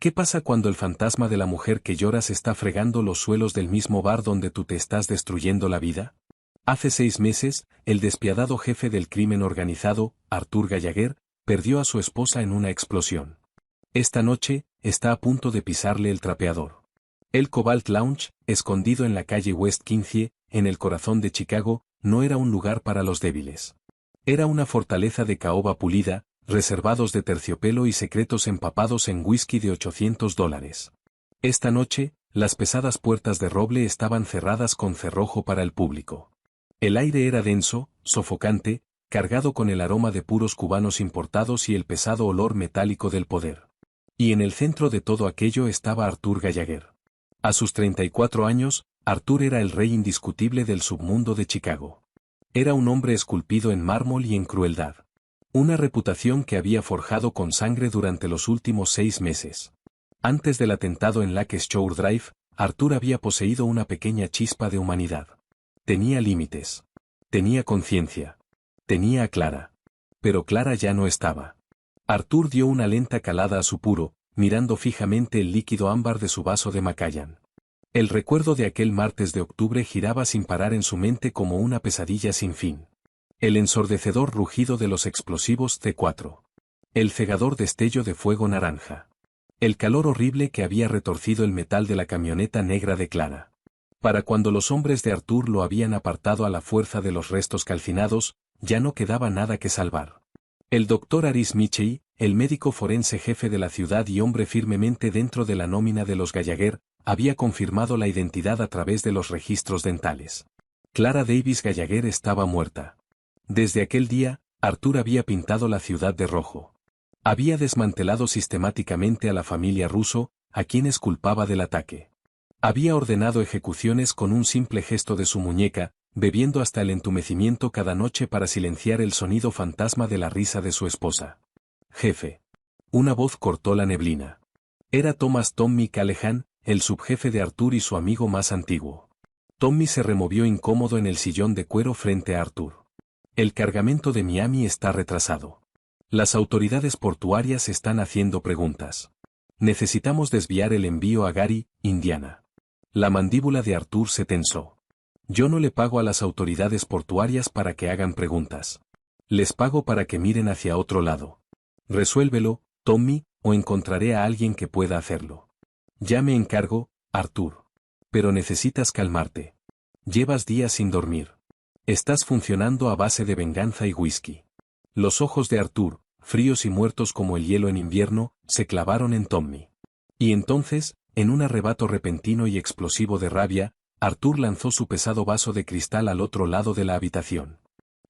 ¿Qué pasa cuando el fantasma de la mujer que lloras está fregando los suelos del mismo bar donde tú te estás destruyendo la vida? Hace 6 meses, el despiadado jefe del crimen organizado, Arthur Gallagher, perdió a su esposa en una explosión. Esta noche, está a punto de pisarle el trapeador. El Cobalt Lounge, escondido en la calle West 15, en el corazón de Chicago, no era un lugar para los débiles. Era una fortaleza de caoba pulida, reservados de terciopelo y secretos empapados en whisky de $800. Esta noche, las pesadas puertas de roble estaban cerradas con cerrojo para el público. El aire era denso, sofocante, cargado con el aroma de puros cubanos importados y el pesado olor metálico del poder. Y en el centro de todo aquello estaba Arthur Gallagher. A sus 34 años, Arthur era el rey indiscutible del submundo de Chicago. Era un hombre esculpido en mármol y en crueldad. Una reputación que había forjado con sangre durante los últimos 6 meses. Antes del atentado en Lake Shore Drive, Arthur había poseído una pequeña chispa de humanidad. Tenía límites. Tenía conciencia. Tenía a Clara. Pero Clara ya no estaba. Arthur dio una lenta calada a su puro, mirando fijamente el líquido ámbar de su vaso de Macallan. El recuerdo de aquel martes de octubre giraba sin parar en su mente como una pesadilla sin fin. El ensordecedor rugido de los explosivos C4. El cegador destello de fuego naranja. El calor horrible que había retorcido el metal de la camioneta negra de Clara. Para cuando los hombres de Arthur lo habían apartado a la fuerza de los restos calcinados, ya no quedaba nada que salvar. El doctor Aris Michei, el médico forense jefe de la ciudad y hombre firmemente dentro de la nómina de los Gallagher, había confirmado la identidad a través de los registros dentales. Clara Davis Gallagher estaba muerta. Desde aquel día, Arthur había pintado la ciudad de rojo. Había desmantelado sistemáticamente a la familia Russo, a quienes culpaba del ataque. Había ordenado ejecuciones con un simple gesto de su muñeca, bebiendo hasta el entumecimiento cada noche para silenciar el sonido fantasma de la risa de su esposa. Jefe. Una voz cortó la neblina. Era Thomas Tommy Callahan, el subjefe de Arthur y su amigo más antiguo. Tommy se removió incómodo en el sillón de cuero frente a Arthur. El cargamento de Miami está retrasado. Las autoridades portuarias están haciendo preguntas. Necesitamos desviar el envío a Gary, Indiana. La mandíbula de Arthur se tensó. Yo no le pago a las autoridades portuarias para que hagan preguntas. Les pago para que miren hacia otro lado. Resuélvelo, Tommy, o encontraré a alguien que pueda hacerlo. Ya me encargo, Arthur. Pero necesitas calmarte. Llevas días sin dormir. Estás funcionando a base de venganza y whisky. Los ojos de Arthur, fríos y muertos como el hielo en invierno, se clavaron en Tommy. Y entonces, en un arrebato repentino y explosivo de rabia, Arthur lanzó su pesado vaso de cristal al otro lado de la habitación.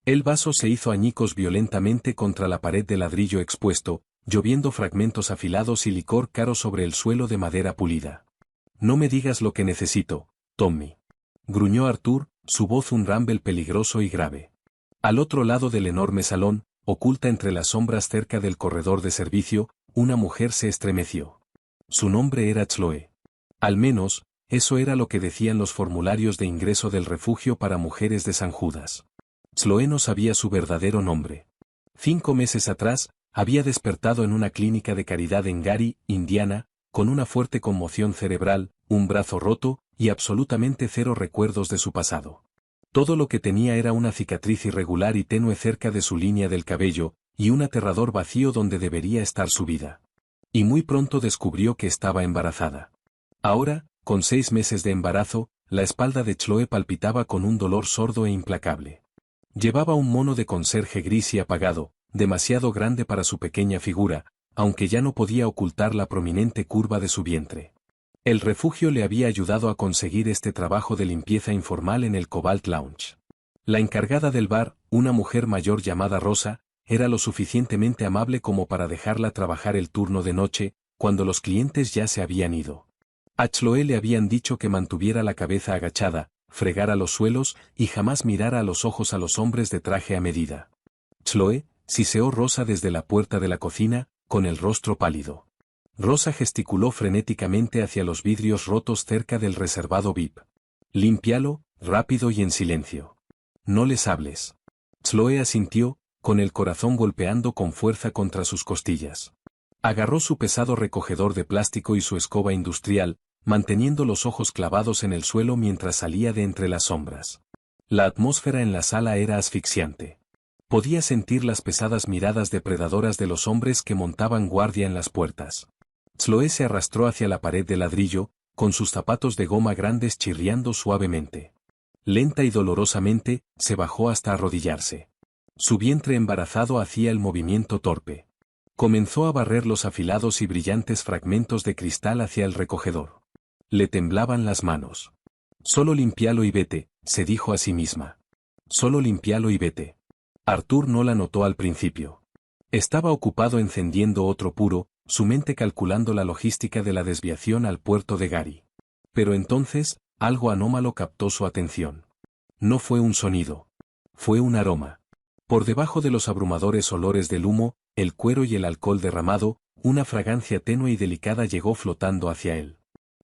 El vaso se hizo añicos violentamente contra la pared de ladrillo expuesto, lloviendo fragmentos afilados y licor caro sobre el suelo de madera pulida. No me digas lo que necesito, Tommy. Gruñó Arthur, su voz un rumble peligroso y grave. Al otro lado del enorme salón, oculta entre las sombras cerca del corredor de servicio, una mujer se estremeció. Su nombre era Chloe. Al menos, eso era lo que decían los formularios de ingreso del refugio para mujeres de San Judas. Chloe no sabía su verdadero nombre. 5 meses atrás, había despertado en una clínica de caridad en Gary, Indiana, con una fuerte conmoción cerebral, un brazo roto, y absolutamente 0 recuerdos de su pasado. Todo lo que tenía era una cicatriz irregular y tenue cerca de su línea del cabello, y un aterrador vacío donde debería estar su vida. Y muy pronto descubrió que estaba embarazada. Ahora, con 6 meses de embarazo, la espalda de Chloe palpitaba con un dolor sordo e implacable. Llevaba un mono de conserje gris y apagado, demasiado grande para su pequeña figura, aunque ya no podía ocultar la prominente curva de su vientre. El refugio le había ayudado a conseguir este trabajo de limpieza informal en el Cobalt Lounge. La encargada del bar, una mujer mayor llamada Rosa, era lo suficientemente amable como para dejarla trabajar el turno de noche, cuando los clientes ya se habían ido. A Chloe le habían dicho que mantuviera la cabeza agachada, fregara los suelos y jamás mirara a los ojos a los hombres de traje a medida. Chloe, siseó Rosa desde la puerta de la cocina, con el rostro pálido. Rosa gesticuló frenéticamente hacia los vidrios rotos cerca del reservado VIP. Límpialo, rápido y en silencio. No les hables. Chloe asintió, con el corazón golpeando con fuerza contra sus costillas. Agarró su pesado recogedor de plástico y su escoba industrial, manteniendo los ojos clavados en el suelo mientras salía de entre las sombras. La atmósfera en la sala era asfixiante. Podía sentir las pesadas miradas depredadoras de los hombres que montaban guardia en las puertas. Chloe se arrastró hacia la pared de ladrillo, con sus zapatos de goma grandes chirriando suavemente. Lenta y dolorosamente, se bajó hasta arrodillarse. Su vientre embarazado hacía el movimiento torpe. Comenzó a barrer los afilados y brillantes fragmentos de cristal hacia el recogedor. Le temblaban las manos. Solo limpialo y vete, se dijo a sí misma. Solo limpialo y vete. Arthur no la notó al principio. Estaba ocupado encendiendo otro puro, su mente calculando la logística de la desviación al puerto de Gary. Pero entonces, algo anómalo captó su atención. No fue un sonido. Fue un aroma. Por debajo de los abrumadores olores del humo, el cuero y el alcohol derramado, una fragancia tenue y delicada llegó flotando hacia él.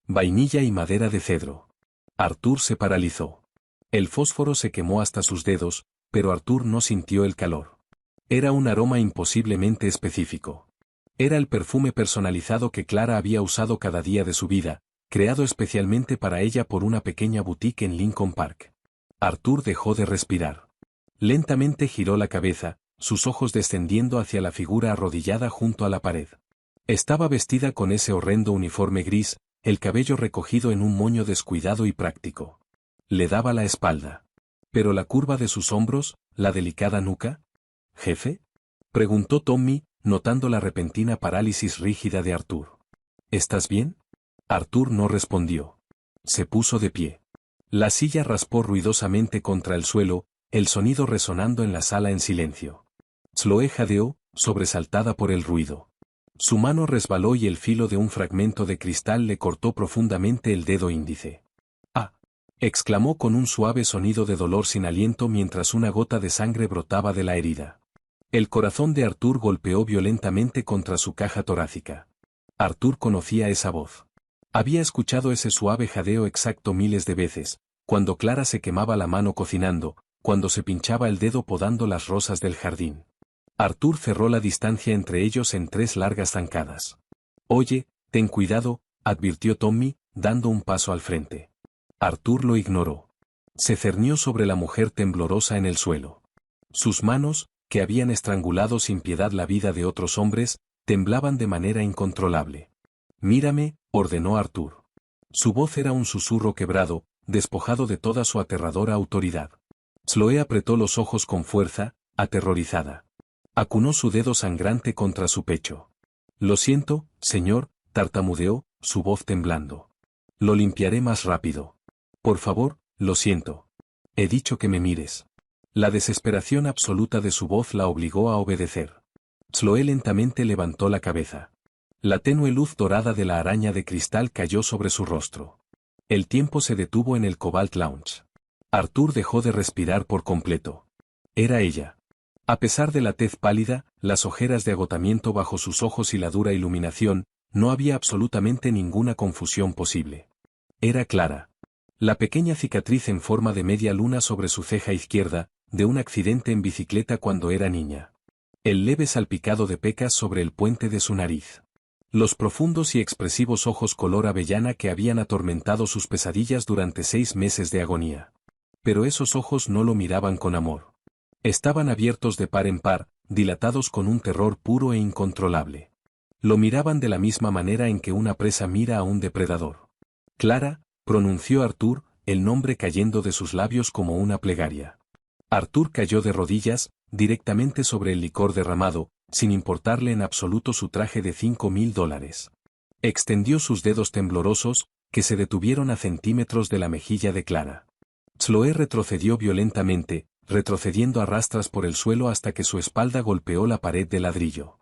Vainilla y madera de cedro. Arthur se paralizó. El fósforo se quemó hasta sus dedos, pero Arthur no sintió el calor. Era un aroma imposiblemente específico. Era el perfume personalizado que Clara había usado cada día de su vida, creado especialmente para ella por una pequeña boutique en Lincoln Park. Arthur dejó de respirar. Lentamente giró la cabeza, sus ojos descendiendo hacia la figura arrodillada junto a la pared. Estaba vestida con ese horrendo uniforme gris, el cabello recogido en un moño descuidado y práctico. Le daba la espalda. Pero la curva de sus hombros, la delicada nuca. ¿Jefe?, preguntó Tommy, notando la repentina parálisis rígida de Arthur. ¿Estás bien? Arthur no respondió. Se puso de pie. La silla raspó ruidosamente contra el suelo, el sonido resonando en la sala en silencio. Chloe jadeó, sobresaltada por el ruido. Su mano resbaló y el filo de un fragmento de cristal le cortó profundamente el dedo índice. ¡Ah!, exclamó con un suave sonido de dolor sin aliento mientras una gota de sangre brotaba de la herida. El corazón de Arthur golpeó violentamente contra su caja torácica. Arthur conocía esa voz. Había escuchado ese suave jadeo exacto miles de veces, cuando Clara se quemaba la mano cocinando, cuando se pinchaba el dedo podando las rosas del jardín. Arthur cerró la distancia entre ellos en 3 largas zancadas. Oye, ten cuidado, advirtió Tommy, dando un paso al frente. Arthur lo ignoró. Se cernió sobre la mujer temblorosa en el suelo. Sus manos, que habían estrangulado sin piedad la vida de otros hombres, temblaban de manera incontrolable. Mírame, ordenó Arthur. Su voz era un susurro quebrado, despojado de toda su aterradora autoridad. Chloe apretó los ojos con fuerza, aterrorizada. Acunó su dedo sangrante contra su pecho. Lo siento, señor, tartamudeó, su voz temblando. Lo limpiaré más rápido. Por favor, lo siento. He dicho que me mires. La desesperación absoluta de su voz la obligó a obedecer. Chloe lentamente levantó la cabeza. La tenue luz dorada de la araña de cristal cayó sobre su rostro. El tiempo se detuvo en el Cobalt Lounge. Arthur dejó de respirar por completo. Era ella. A pesar de la tez pálida, las ojeras de agotamiento bajo sus ojos y la dura iluminación, no había absolutamente ninguna confusión posible. Era Clara. La pequeña cicatriz en forma de media luna sobre su ceja izquierda, de un accidente en bicicleta cuando era niña. El leve salpicado de pecas sobre el puente de su nariz. Los profundos y expresivos ojos color avellana que habían atormentado sus pesadillas durante 6 meses de agonía. Pero esos ojos no lo miraban con amor. Estaban abiertos de par en par, dilatados con un terror puro e incontrolable. Lo miraban de la misma manera en que una presa mira a un depredador. Clara, pronunció Arthur, el nombre cayendo de sus labios como una plegaria. Arthur cayó de rodillas, directamente sobre el licor derramado, sin importarle en absoluto su traje de $5,000. Extendió sus dedos temblorosos, que se detuvieron a centímetros de la mejilla de Clara. Chloe retrocedió violentamente, retrocediendo a rastras por el suelo hasta que su espalda golpeó la pared de ladrillo.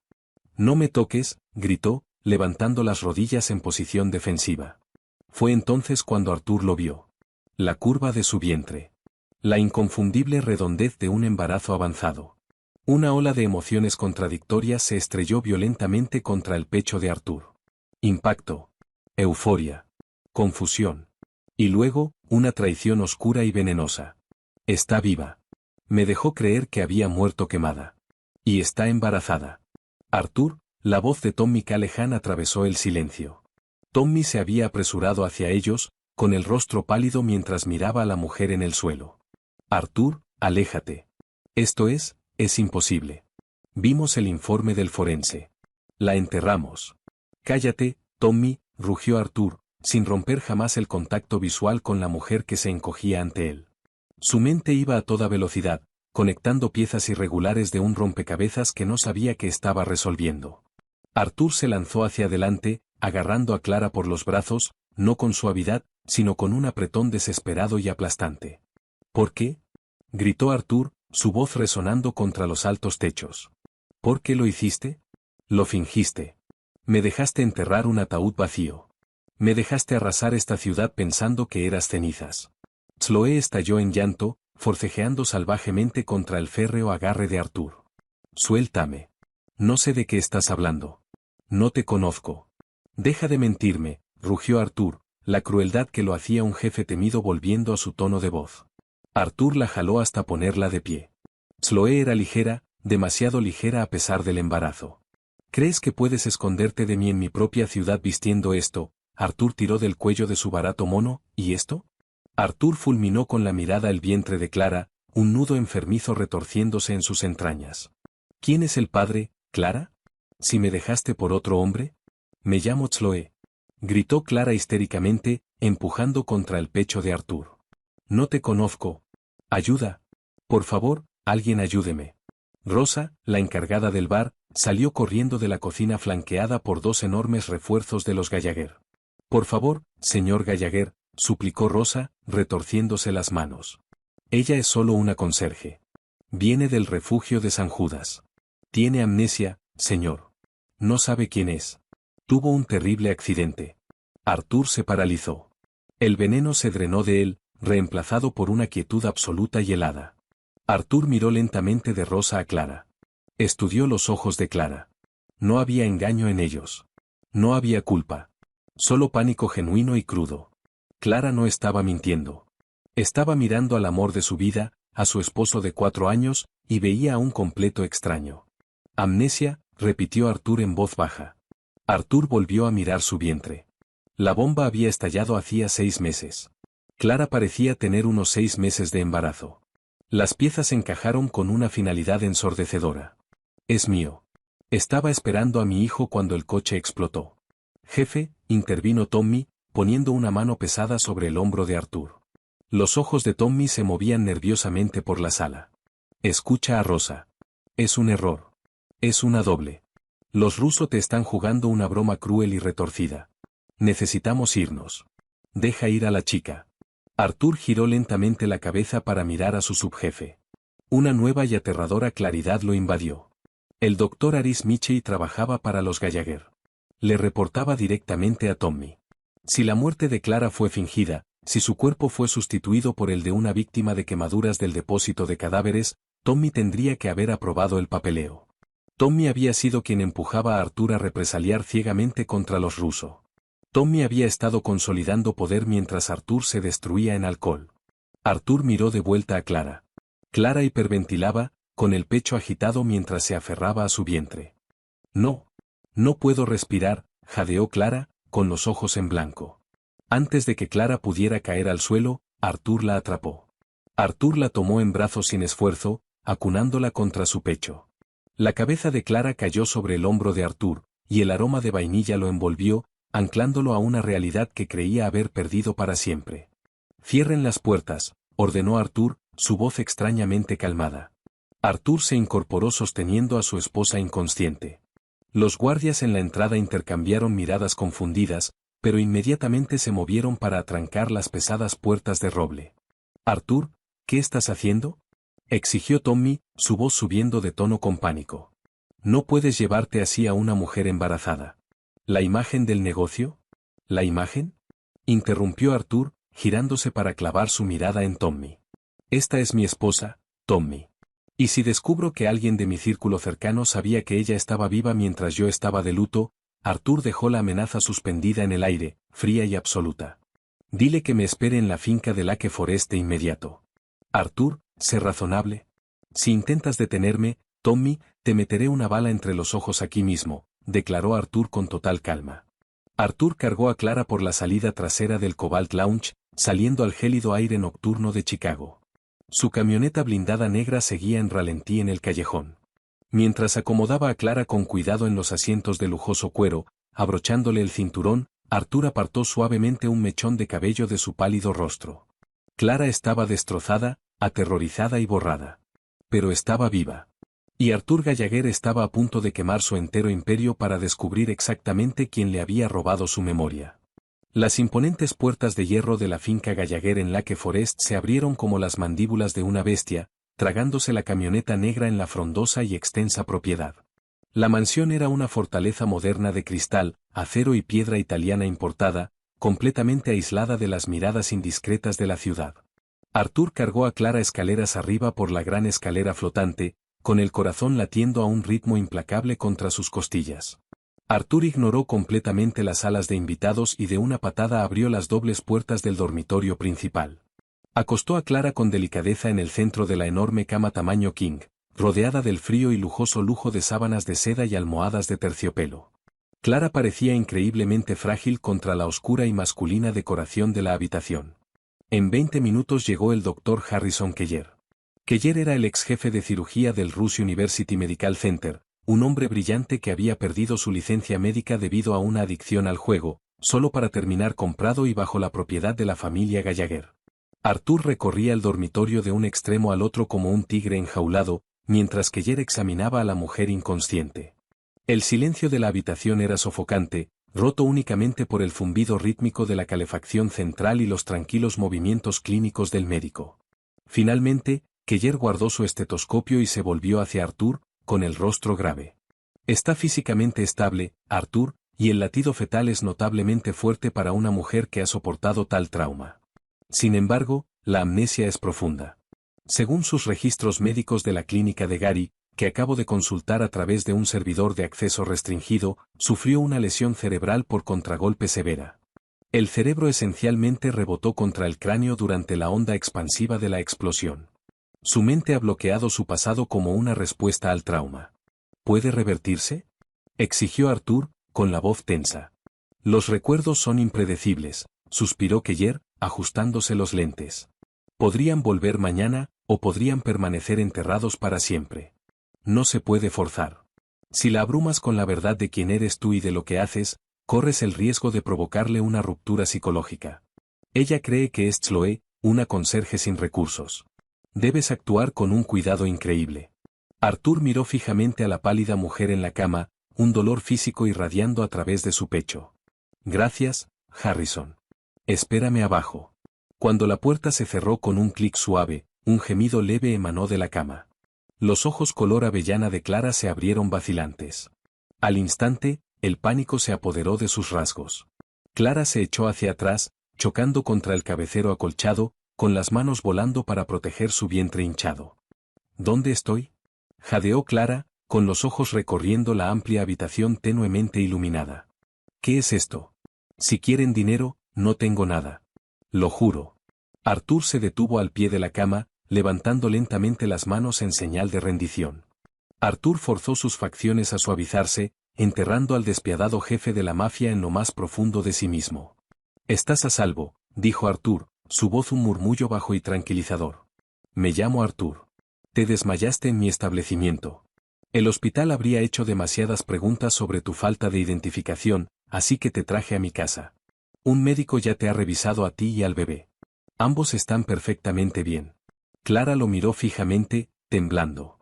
«No me toques», gritó, levantando las rodillas en posición defensiva. Fue entonces cuando Arthur lo vio. La curva de su vientre. La inconfundible redondez de un embarazo avanzado. Una ola de emociones contradictorias se estrelló violentamente contra el pecho de Arthur. Impacto. Euforia. Confusión. Y luego, una traición oscura y venenosa. Está viva. Me dejó creer que había muerto quemada. Y está embarazada. Arthur, La voz de Tommy Callahan atravesó el silencio. Tommy se había apresurado hacia ellos, con el rostro pálido mientras miraba a la mujer en el suelo. Arthur, aléjate. Esto es imposible. Vimos el informe del forense. La enterramos. Cállate, Tommy, rugió Arthur, sin romper jamás el contacto visual con la mujer que se encogía ante él. Su mente iba a toda velocidad, conectando piezas irregulares de un rompecabezas que no sabía que estaba resolviendo. Arthur se lanzó hacia adelante, agarrando a Clara por los brazos, no con suavidad, sino con un apretón desesperado y aplastante. ¿Por qué?, gritó Arthur, su voz resonando contra los altos techos. ¿Por qué lo hiciste? Lo fingiste. Me dejaste enterrar un ataúd vacío. Me dejaste arrasar esta ciudad pensando que eras cenizas. Chloe estalló en llanto, forcejeando salvajemente contra el férreo agarre de Arthur. Suéltame. No sé de qué estás hablando. No te conozco. Deja de mentirme, rugió Arthur, la crueldad que lo hacía un jefe temido volviendo a su tono de voz. Arthur la jaló hasta ponerla de pie. Chloe era ligera, demasiado ligera a pesar del embarazo. ¿Crees que puedes esconderte de mí en mi propia ciudad vistiendo esto? Arthur tiró del cuello de su barato mono, ¿y esto? Arthur fulminó con la mirada el vientre de Clara, un nudo enfermizo retorciéndose en sus entrañas. ¿Quién es el padre, Clara? ¿Si me dejaste por otro hombre? Me llamo Chloe. Gritó Clara histéricamente, empujando contra el pecho de Arthur. No te conozco. Ayuda. Por favor, alguien ayúdeme. Rosa, la encargada del bar, salió corriendo de la cocina flanqueada por dos enormes refuerzos de los Gallagher. Por favor, señor Gallagher, suplicó Rosa, retorciéndose las manos. Ella es solo una conserje. Viene del refugio de San Judas. Tiene amnesia, señor. No sabe quién es. Tuvo un terrible accidente. Arthur se paralizó. El veneno se drenó de él, reemplazado por una quietud absoluta y helada. Arthur miró lentamente de Rosa a Clara. Estudió los ojos de Clara. No había engaño en ellos. No había culpa. Solo pánico genuino y crudo. Clara no estaba mintiendo. Estaba mirando al amor de su vida, a su esposo de 4 años, y veía a un completo extraño. Amnesia, repitió Arthur en voz baja. Arthur volvió a mirar su vientre. La bomba había estallado hacía 6 meses. Clara parecía tener unos 6 meses de embarazo. Las piezas encajaron con una finalidad ensordecedora. Es mío. Estaba esperando a mi hijo cuando el coche explotó. Jefe, intervino Tommy, poniendo una mano pesada sobre el hombro de Arthur. Los ojos de Tommy se movían nerviosamente por la sala. Escucha a Rosa. Es un error. Es una doble. Los rusos te están jugando una broma cruel y retorcida. Necesitamos irnos. Deja ir a la chica. Arthur giró lentamente la cabeza para mirar a su subjefe. Una nueva y aterradora claridad lo invadió. El doctor Aris Michey trabajaba para los Gallagher. Le reportaba directamente a Tommy. Si la muerte de Clara fue fingida, si su cuerpo fue sustituido por el de una víctima de quemaduras del depósito de cadáveres, Tommy tendría que haber aprobado el papeleo. Tommy había sido quien empujaba a Arthur a represaliar ciegamente contra los rusos. Tommy había estado consolidando poder mientras Arthur se destruía en alcohol. Arthur miró de vuelta a Clara. Clara hiperventilaba, con el pecho agitado mientras se aferraba a su vientre. No. No puedo respirar, jadeó Clara, con los ojos en blanco. Antes de que Clara pudiera caer al suelo, Arthur la atrapó. Arthur la tomó en brazos sin esfuerzo, acunándola contra su pecho. La cabeza de Clara cayó sobre el hombro de Arthur, y el aroma de vainilla lo envolvió, anclándolo a una realidad que creía haber perdido para siempre. Cierren las puertas, ordenó Arthur, su voz extrañamente calmada. Arthur se incorporó sosteniendo a su esposa inconsciente. Los guardias en la entrada intercambiaron miradas confundidas, pero inmediatamente se movieron para atrancar las pesadas puertas de roble. Arthur, ¿qué estás haciendo?, exigió Tommy, su voz subiendo de tono con pánico. No puedes llevarte así a una mujer embarazada. ¿La imagen del negocio? ¿La imagen?, interrumpió Arthur, girándose para clavar su mirada en Tommy. Esta es mi esposa, Tommy. ¿Y si descubro que alguien de mi círculo cercano sabía que ella estaba viva mientras yo estaba de luto? Arthur dejó la amenaza suspendida en el aire, fría y absoluta. Dile que me espere en la finca de Lake Forest de inmediato. Arthur, sé razonable. Si intentas detenerme, Tommy, te meteré una bala entre los ojos aquí mismo, declaró Arthur con total calma. Arthur cargó a Clara por la salida trasera del Cobalt Lounge, saliendo al gélido aire nocturno de Chicago. Su camioneta blindada negra seguía en ralentí en el callejón. Mientras acomodaba a Clara con cuidado en los asientos de lujoso cuero, abrochándole el cinturón, Arthur apartó suavemente un mechón de cabello de su pálido rostro. Clara estaba destrozada, aterrorizada y borrada. Pero estaba viva. Y Arthur Gallagher estaba a punto de quemar su entero imperio para descubrir exactamente quién le había robado su memoria. Las imponentes puertas de hierro de la finca Gallagher en Lake Forest se abrieron como las mandíbulas de una bestia, tragándose la camioneta negra en la frondosa y extensa propiedad. La mansión era una fortaleza moderna de cristal, acero y piedra italiana importada, completamente aislada de las miradas indiscretas de la ciudad. Arthur cargó a Clara escaleras arriba por la gran escalera flotante, con el corazón latiendo a un ritmo implacable contra sus costillas. Arthur ignoró completamente las salas de invitados y de una patada abrió las dobles puertas del dormitorio principal. Acostó a Clara con delicadeza en el centro de la enorme cama tamaño king, rodeada del frío y lujoso lujo de sábanas de seda y almohadas de terciopelo. Clara parecía increíblemente frágil contra la oscura y masculina decoración de la habitación. En 20 minutos llegó el doctor Harrison Keller. Keller era el ex jefe de cirugía del Rush University Medical Center, un hombre brillante que había perdido su licencia médica debido a una adicción al juego, solo para terminar comprado y bajo la propiedad de la familia Gallagher. Arthur recorría el dormitorio de un extremo al otro como un tigre enjaulado, mientras Keller examinaba a la mujer inconsciente. El silencio de la habitación era sofocante, roto únicamente por el zumbido rítmico de la calefacción central y los tranquilos movimientos clínicos del médico. Finalmente, Keller guardó su estetoscopio y se volvió hacia Arthur, con el rostro grave. Está físicamente estable, Arthur, y el latido fetal es notablemente fuerte para una mujer que ha soportado tal trauma. Sin embargo, la amnesia es profunda. Según sus registros médicos de la clínica de Gary, que acabo de consultar a través de un servidor de acceso restringido, sufrió una lesión cerebral por contragolpe severa. El cerebro esencialmente rebotó contra el cráneo durante la onda expansiva de la explosión. Su mente ha bloqueado su pasado como una respuesta al trauma. ¿Puede revertirse?, exigió Arthur, con la voz tensa. Los recuerdos son impredecibles, suspiró Keller, ajustándose los lentes. Podrían volver mañana, o podrían permanecer enterrados para siempre. No se puede forzar. Si la abrumas con la verdad de quién eres tú y de lo que haces, corres el riesgo de provocarle una ruptura psicológica. Ella cree que es Chloe, una conserje sin recursos. Debes actuar con un cuidado increíble. Arthur miró fijamente a la pálida mujer en la cama, un dolor físico irradiando a través de su pecho. Gracias, Harrison. Espérame abajo. Cuando la puerta se cerró con un clic suave, un gemido leve emanó de la cama. Los ojos color avellana de Clara se abrieron vacilantes. Al instante, el pánico se apoderó de sus rasgos. Clara se echó hacia atrás, chocando contra el cabecero acolchado, con las manos volando para proteger su vientre hinchado. ¿Dónde estoy?, jadeó Clara, con los ojos recorriendo la amplia habitación tenuemente iluminada. ¿Qué es esto? Si quieren dinero, no tengo nada. Lo juro. Arthur se detuvo al pie de la cama, levantando lentamente las manos en señal de rendición. Arthur forzó sus facciones a suavizarse, enterrando al despiadado jefe de la mafia en lo más profundo de sí mismo. Estás a salvo, dijo Arthur, su voz un murmullo bajo y tranquilizador. Me llamo Arthur. Te desmayaste en mi establecimiento. El hospital habría hecho demasiadas preguntas sobre tu falta de identificación, así que te traje a mi casa. Un médico ya te ha revisado a ti y al bebé. Ambos están perfectamente bien. Clara lo miró fijamente, temblando.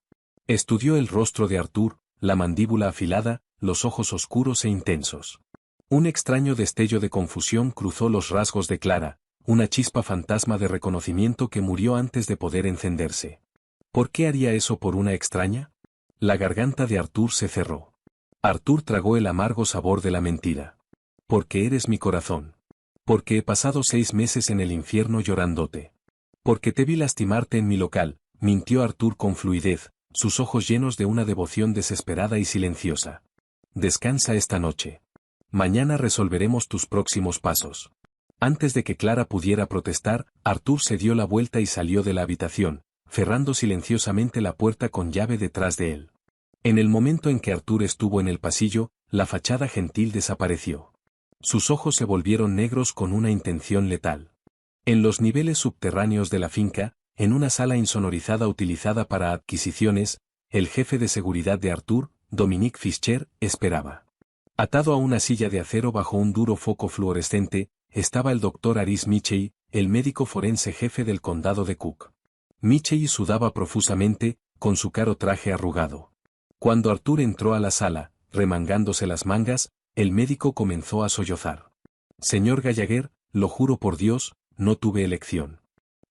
Estudió el rostro de Arthur, la mandíbula afilada, los ojos oscuros e intensos. Un extraño destello de confusión cruzó los rasgos de Clara, una chispa fantasma de reconocimiento que murió antes de poder encenderse. ¿Por qué haría eso por una extraña? La garganta de Arthur se cerró. Arthur tragó el amargo sabor de la mentira. Porque eres mi corazón. Porque he pasado 6 meses en el infierno llorándote. Porque te vi lastimarte en mi local, mintió Arthur con fluidez, sus ojos llenos de una devoción desesperada y silenciosa. Descansa esta noche. Mañana resolveremos tus próximos pasos. Antes de que Clara pudiera protestar, Arthur se dio la vuelta y salió de la habitación, cerrando silenciosamente la puerta con llave detrás de él. En el momento en que Arthur estuvo en el pasillo, la fachada gentil desapareció. Sus ojos se volvieron negros con una intención letal. En los niveles subterráneos de la finca, en una sala insonorizada utilizada para adquisiciones, el jefe de seguridad de Arthur, Dominique Fischer, esperaba. Atado a una silla de acero bajo un duro foco fluorescente, estaba el doctor Aris Michey, el médico forense jefe del condado de Cook. Michey sudaba profusamente, con su caro traje arrugado. Cuando Arthur entró a la sala, remangándose las mangas, el médico comenzó a sollozar. Señor Gallagher, lo juro por Dios, no tuve elección.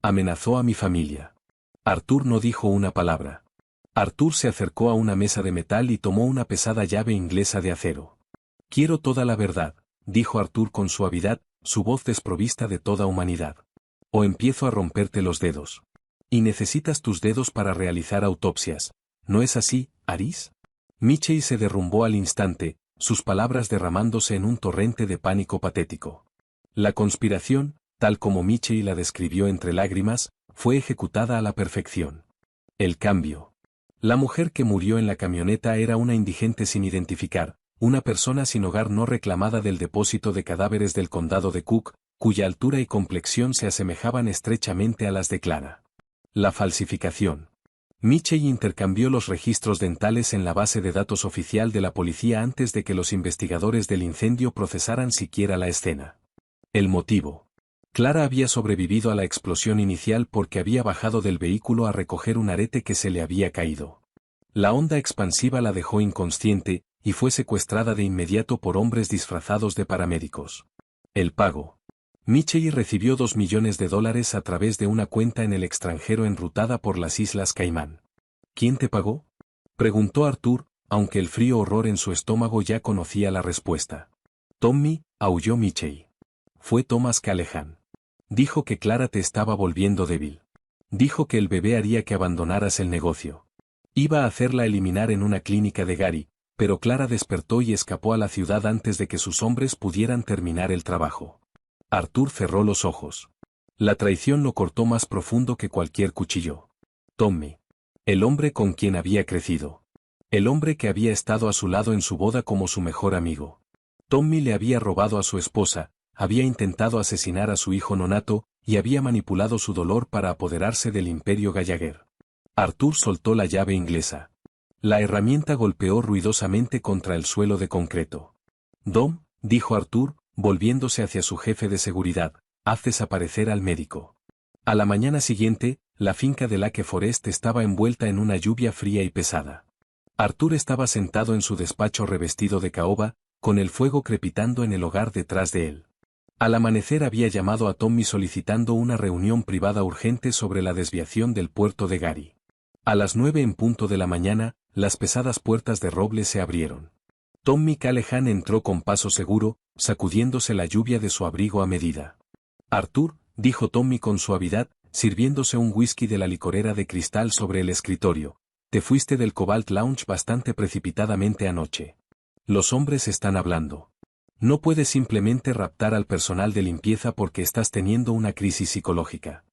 Amenazó a mi familia. Arthur no dijo una palabra. Arthur se acercó a una mesa de metal y tomó una pesada llave inglesa de acero. Quiero toda la verdad, dijo Arthur con suavidad, su voz desprovista de toda humanidad. O empiezo a romperte los dedos. Y necesitas tus dedos para realizar autopsias, ¿no es así, Aris? Michey se derrumbó al instante, sus palabras derramándose en un torrente de pánico patético. La conspiración, tal como Michey la describió entre lágrimas, fue ejecutada a la perfección. El cambio. La mujer que murió en la camioneta era una indigente sin identificar, una persona sin hogar no reclamada del depósito de cadáveres del condado de Cook, cuya altura y complexión se asemejaban estrechamente a las de Clara. La falsificación. Michey intercambió los registros dentales en la base de datos oficial de la policía antes de que los investigadores del incendio procesaran siquiera la escena. El motivo. Clara había sobrevivido a la explosión inicial porque había bajado del vehículo a recoger un arete que se le había caído. La onda expansiva la dejó inconsciente, y fue secuestrada de inmediato por hombres disfrazados de paramédicos. El pago. Michey recibió $2 millones a través de una cuenta en el extranjero enrutada por las Islas Caimán. ¿Quién te pagó? Preguntó Arthur, aunque el frío horror en su estómago ya conocía la respuesta. Tommy, aulló Michey. Fue Thomas Callahan. Dijo que Clara te estaba volviendo débil. Dijo que el bebé haría que abandonaras el negocio. Iba a hacerla eliminar en una clínica de Gary, pero Clara despertó y escapó a la ciudad antes de que sus hombres pudieran terminar el trabajo. Arthur cerró los ojos. La traición lo cortó más profundo que cualquier cuchillo. Tommy. El hombre con quien había crecido. El hombre que había estado a su lado en su boda como su mejor amigo. Tommy le había robado a su esposa, había intentado asesinar a su hijo nonato, y había manipulado su dolor para apoderarse del imperio Gallagher. Arthur soltó la llave inglesa. La herramienta golpeó ruidosamente contra el suelo de concreto. Dom, dijo Arthur, volviéndose hacia su jefe de seguridad, haz desaparecer al médico. A la mañana siguiente, la finca de Lake Forest estaba envuelta en una lluvia fría y pesada. Arthur estaba sentado en su despacho revestido de caoba, con el fuego crepitando en el hogar detrás de él. Al amanecer había llamado a Tommy solicitando una reunión privada urgente sobre la desviación del puerto de Gary. A las 9 en punto de la mañana, las pesadas puertas de roble se abrieron. Tommy Callahan entró con paso seguro, sacudiéndose la lluvia de su abrigo a medida. Arthur, dijo Tommy con suavidad, sirviéndose un whisky de la licorera de cristal sobre el escritorio, te fuiste del Cobalt Lounge bastante precipitadamente anoche. Los hombres están hablando. No puedes simplemente raptar al personal de limpieza porque estás teniendo una crisis psicológica.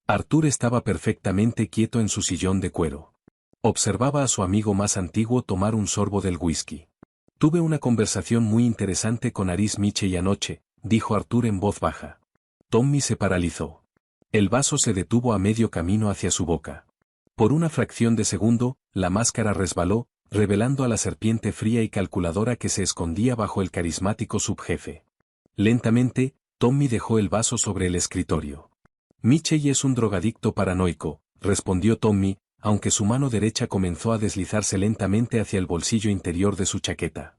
Arthur estaba perfectamente quieto en su sillón de cuero. Observaba a su amigo más antiguo tomar un sorbo del whisky. Tuve una conversación muy interesante con Aris Michey anoche, dijo Arthur en voz baja. Tommy se paralizó. El vaso se detuvo a medio camino hacia su boca. Por una fracción de segundo, la máscara resbaló, revelando a la serpiente fría y calculadora que se escondía bajo el carismático subjefe. Lentamente, Tommy dejó el vaso sobre el escritorio. Michey es un drogadicto paranoico, respondió Tommy, aunque su mano derecha comenzó a deslizarse lentamente hacia el bolsillo interior de su chaqueta.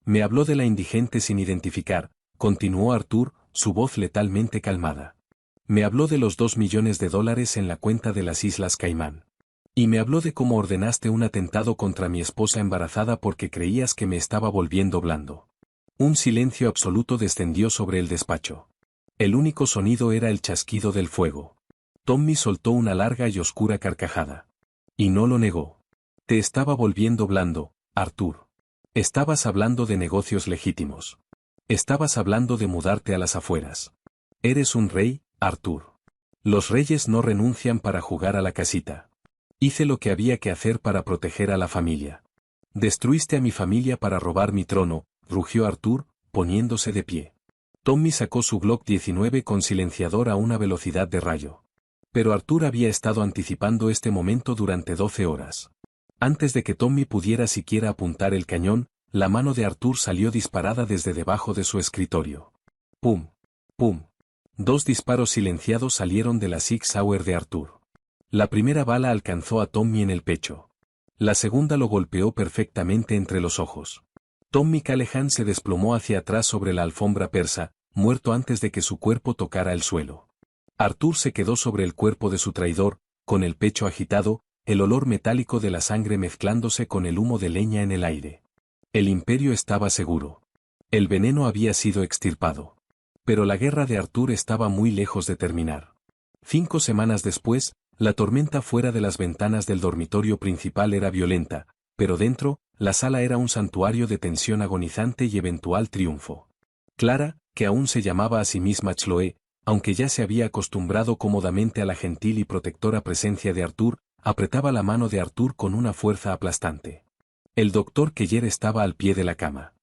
Me habló de la indigente sin identificar, continuó Arthur, su voz letalmente calmada. Me habló de los $2 millones en la cuenta de las Islas Caimán. Y me habló de cómo ordenaste un atentado contra mi esposa embarazada porque creías que me estaba volviendo blando. Un silencio absoluto descendió sobre el despacho. El único sonido era el chasquido del fuego. Tommy soltó una larga y oscura carcajada. Y no lo negó. Te estaba volviendo blando, Arthur. Estabas hablando de negocios legítimos. Estabas hablando de mudarte a las afueras. Eres un rey, Arthur. Los reyes no renuncian para jugar a la casita. Hice lo que había que hacer para proteger a la familia. Destruiste a mi familia para robar mi trono, rugió Arthur, poniéndose de pie. Tommy sacó su Glock 19 con silenciador a una velocidad de rayo. Pero Arthur había estado anticipando este momento durante 12 horas. Antes de que Tommy pudiera siquiera apuntar el cañón, la mano de Arthur salió disparada desde debajo de su escritorio. ¡Pum! ¡Pum! 2 disparos silenciados salieron de la Sig Sauer de Arthur. La primera bala alcanzó a Tommy en el pecho. La segunda lo golpeó perfectamente entre los ojos. Tommy Callahan se desplomó hacia atrás sobre la alfombra persa, muerto antes de que su cuerpo tocara el suelo. Arthur se quedó sobre el cuerpo de su traidor, con el pecho agitado, el olor metálico de la sangre mezclándose con el humo de leña en el aire. El imperio estaba seguro. El veneno había sido extirpado. Pero la guerra de Arthur estaba muy lejos de terminar. 5 semanas después, la tormenta fuera de las ventanas del dormitorio principal era violenta, pero dentro, la sala era un santuario de tensión agonizante y eventual triunfo. Clara, que aún se llamaba a sí misma Chloe, aunque ya se había acostumbrado cómodamente a la gentil y protectora presencia de Arthur, apretaba la mano de Arthur con una fuerza aplastante. El doctor Keller estaba al pie de la cama.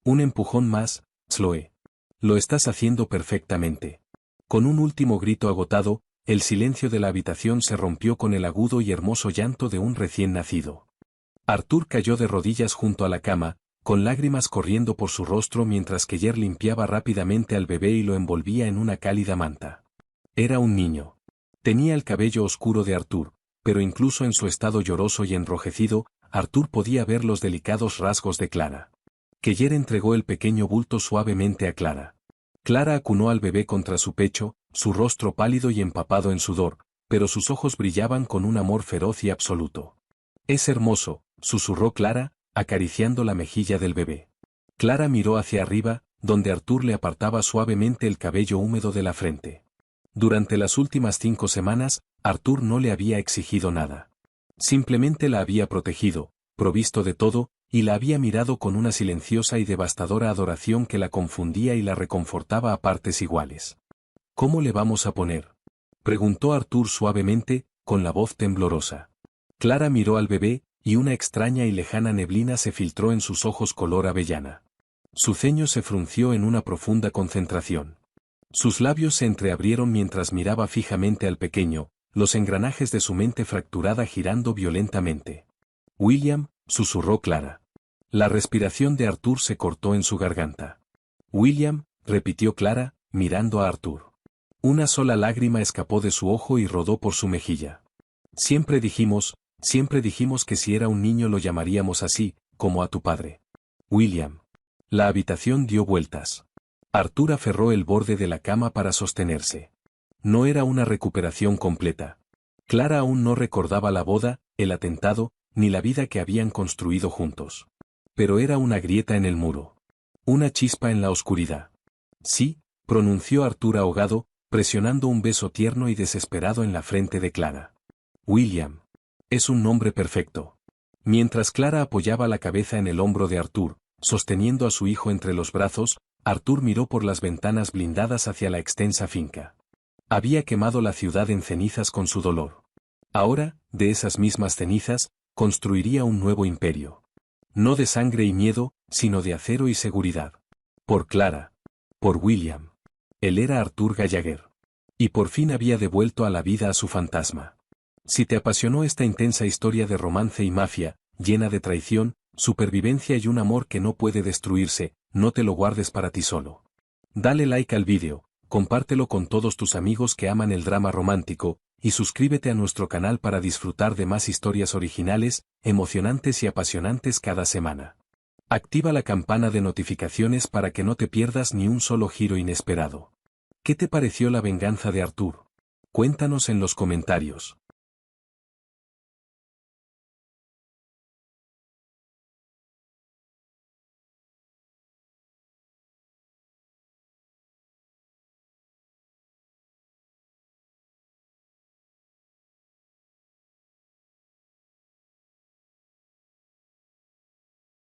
Un empujón más, Chloe. Lo estás haciendo perfectamente. Con un último grito agotado, el silencio de la habitación se rompió con el agudo y hermoso llanto de un recién nacido. Arthur cayó de rodillas junto a la cama, con lágrimas corriendo por su rostro mientras Keller limpiaba rápidamente al bebé y lo envolvía en una cálida manta. Era un niño. Tenía el cabello oscuro de Arthur, pero incluso en su estado lloroso y enrojecido, Arthur podía ver los delicados rasgos de Clara. Keller entregó el pequeño bulto suavemente a Clara. Clara acunó al bebé contra su pecho, su rostro pálido y empapado en sudor, pero sus ojos brillaban con un amor feroz y absoluto. «Es hermoso», susurró Clara, acariciando la mejilla del bebé. Clara miró hacia arriba, donde Arthur le apartaba suavemente el cabello húmedo de la frente. Durante las últimas 5 semanas, Arthur no le había exigido nada. Simplemente la había protegido, provisto de todo, y la había mirado con una silenciosa y devastadora adoración que la confundía y la reconfortaba a partes iguales. «¿Cómo le vamos a poner?», preguntó Arthur suavemente, con la voz temblorosa. Clara miró al bebé, y una extraña y lejana neblina se filtró en sus ojos color avellana. Su ceño se frunció en una profunda concentración. Sus labios se entreabrieron mientras miraba fijamente al pequeño, los engranajes de su mente fracturada girando violentamente. «William», susurró Clara. La respiración de Arthur se cortó en su garganta. «William», repitió Clara, mirando a Arthur. Una sola lágrima escapó de su ojo y rodó por su mejilla. Siempre dijimos que si era un niño lo llamaríamos así, como a tu padre. William». La habitación dio vueltas. Arthur aferró el borde de la cama para sostenerse. No era una recuperación completa. Clara aún no recordaba la boda, el atentado, ni la vida que habían construido juntos. Pero era una grieta en el muro. Una chispa en la oscuridad. «Sí», pronunció Arthur ahogado, presionando un beso tierno y desesperado en la frente de Clara. «William. Es un nombre perfecto». Mientras Clara apoyaba la cabeza en el hombro de Arthur, sosteniendo a su hijo entre los brazos, Arthur miró por las ventanas blindadas hacia la extensa finca. Había quemado la ciudad en cenizas con su dolor. Ahora, de esas mismas cenizas, construiría un nuevo imperio. No de sangre y miedo, sino de acero y seguridad. Por Clara. Por William. Él era Arthur Gallagher. Y por fin había devuelto a la vida a su fantasma. Si te apasionó esta intensa historia de romance y mafia, llena de traición, supervivencia y un amor que no puede destruirse, no te lo guardes para ti solo. Dale like al vídeo, compártelo con todos tus amigos que aman el drama romántico, y suscríbete a nuestro canal para disfrutar de más historias originales, emocionantes y apasionantes cada semana. Activa la campana de notificaciones para que no te pierdas ni un solo giro inesperado. ¿Qué te pareció la venganza de Arthur? Cuéntanos en los comentarios.